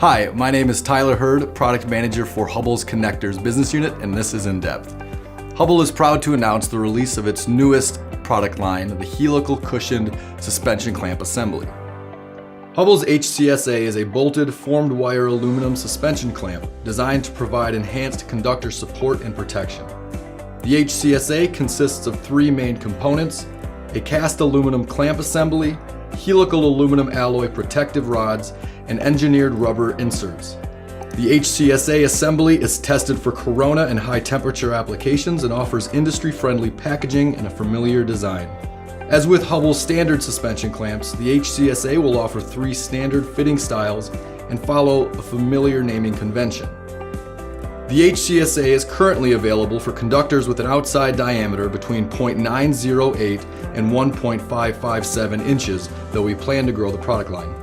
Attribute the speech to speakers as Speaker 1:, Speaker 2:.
Speaker 1: Hi, my name is Tyler Hurd, Product Manager for Hubbell's Connectors Business Unit, and this is In Depth. Hubbell is proud to announce the release of its newest product line, the Helical Cushioned Suspension Clamp Assembly. Hubbell's HCSA is a bolted, formed wire aluminum suspension clamp designed to provide enhanced conductor support and protection. The HCSA consists of three main components: a cast aluminum clamp assembly, helical aluminum alloy protective rods, and engineered rubber inserts. The HCSA assembly is tested for corona and high temperature applications and offers industry-friendly packaging and a familiar design. As with Hubbell's standard suspension clamps, the HCSA will offer three standard fitting styles and follow a familiar naming convention. The HCSA is currently available for conductors with an outside diameter between 0.908 and 1.557 inches, though we plan to grow the product line.